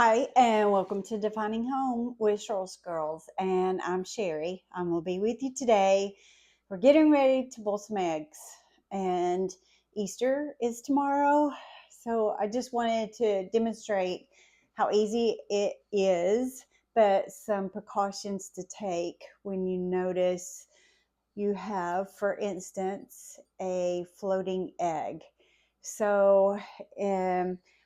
Hi, and welcome to Defining Home with Charles Girls. And I'm Sherry. I'm going to be with you today. We're getting ready to boil some eggs, and Easter is tomorrow. So I just wanted to demonstrate how easy it is, but some precautions to take when you notice you have, for instance, a floating egg. So,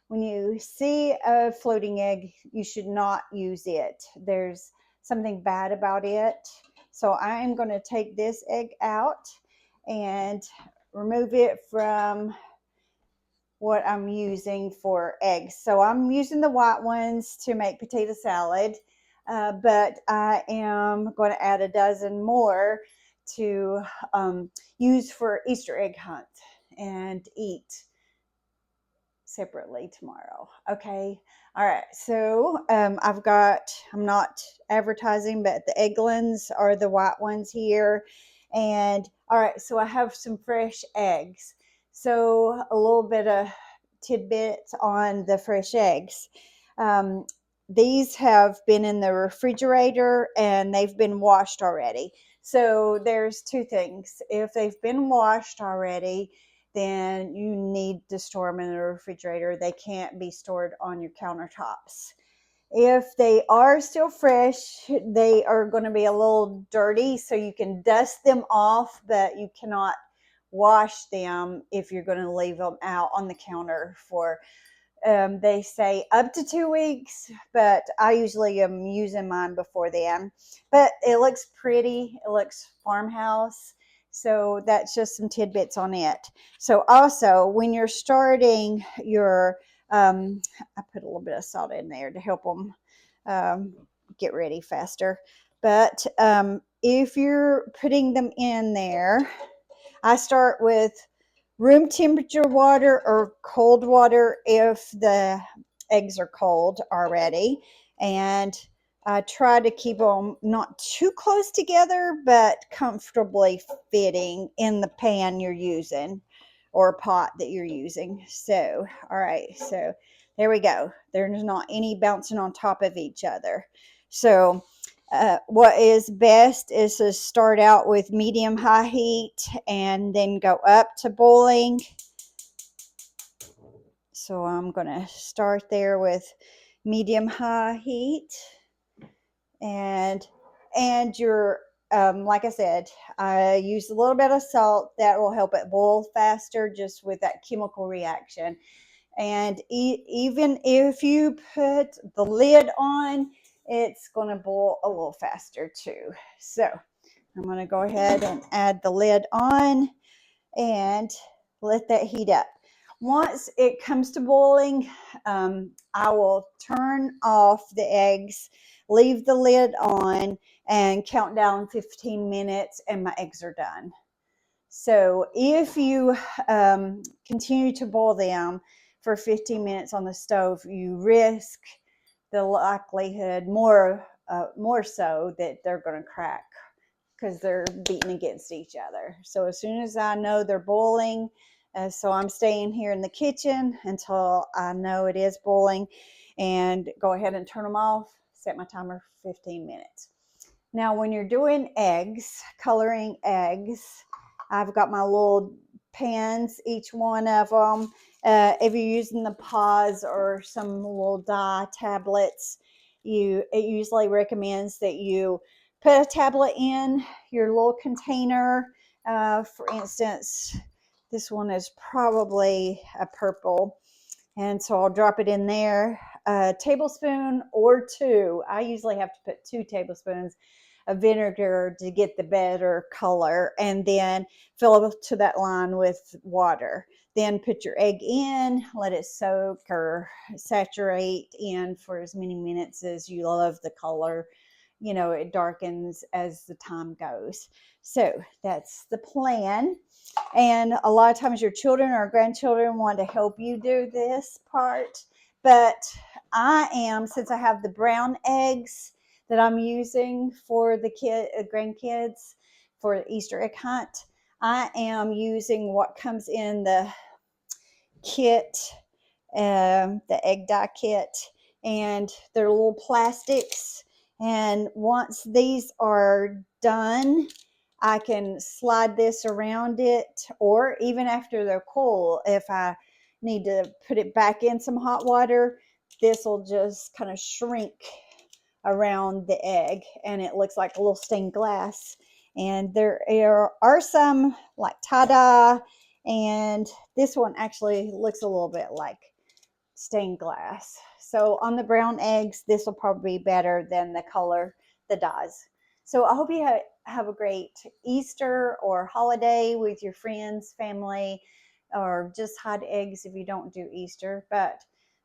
when you see a floating egg, you should not use it. There's something bad about it. So, I'm going to take this egg out and remove it from what I'm using for eggs. So, I'm using the white ones to make potato salad, but I am going to add a dozen more to use for Easter egg hunt and eat separately tomorrow. Okay. All right. So I'm not advertising, but the Egglands are the white ones here. And all right. So I have some fresh eggs. So a little bit of tidbits on the fresh eggs. Um, these have been in the refrigerator and they've been washed already. So there's two things. If they've been washed already, then you need to store them in the refrigerator. They can't be stored on your countertops. If they are still fresh, they are going to be a little dirty, so you can dust them off, but you cannot wash them if you're going to leave them out on the counter for they say up to 2 weeks, but I usually am using mine before then. But it looks pretty. It looks farmhouse. So that's just some tidbits on it. So also, when you're starting your, I put a little bit of salt in there to help them get ready faster. But if you're putting them in there, I start with room temperature water or cold water if the eggs are cold already. And I try to keep them not too close together, but comfortably fitting in the pan you're using or pot that you're using. So, all right. So there we go. There's not any bouncing on top of each other. So, what is best is to start out with medium high heat and then go up to boiling. So I'm going to start there with medium high heat, and your like I said, I use a little bit of salt that will help it boil faster just with that chemical reaction. And even if you put the lid on, it's going to boil a little faster too. So I'm going to go ahead and add the lid on and let that heat up. Once it comes to boiling, I will turn off the eggs, leave the lid on, and count down 15 minutes, and my eggs are done. So if you continue to boil them for 15 minutes on the stove, you risk the likelihood more so that they're going to crack because they're beating against each other. So as soon as I know they're boiling, so I'm staying here in the kitchen until I know it is boiling, and go ahead and turn them off, set my timer for 15 minutes. Now, when you're doing eggs, coloring eggs, I've got my little pans, each one of them. If you're using the pause or some little dye tablets, it usually recommends that you put a tablet in your little container. For instance, this one is probably a purple, and so I'll drop it in there. A tablespoon or two. I usually have to put 2 tablespoons of vinegar to get the better color, and then fill up to that line with water. Then put your egg in, let it soak or saturate in for as many minutes as you love the color. You know, it darkens as the time goes. So that's the plan. And a lot of times your children or grandchildren want to help you do this part. But since I have the brown eggs that I'm using for the grandkids for the Easter egg hunt, I am using what comes in the kit, the egg dye kit. and they're little plastics. And once these are done, I can slide this around it, or even after they're cool, if I need to put it back in some hot water, this will just kind of shrink around the egg and it looks like a little stained glass. And there are some like tada, and this one actually looks a little bit like stained glass. So on the brown eggs, this will probably be better than the color, the dyes. So I hope you have a great Easter or holiday with your friends, family, or just hide eggs if you don't do Easter. But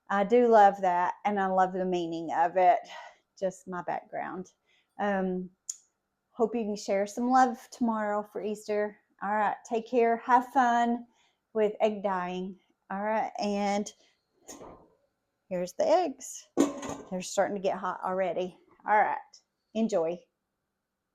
I do love that, and I love the meaning of it, just my background. Um, Hope you can share some love tomorrow for Easter. All right, take care. Have fun with egg dyeing. All right, and here's the eggs. They're starting to get hot already. All right, enjoy.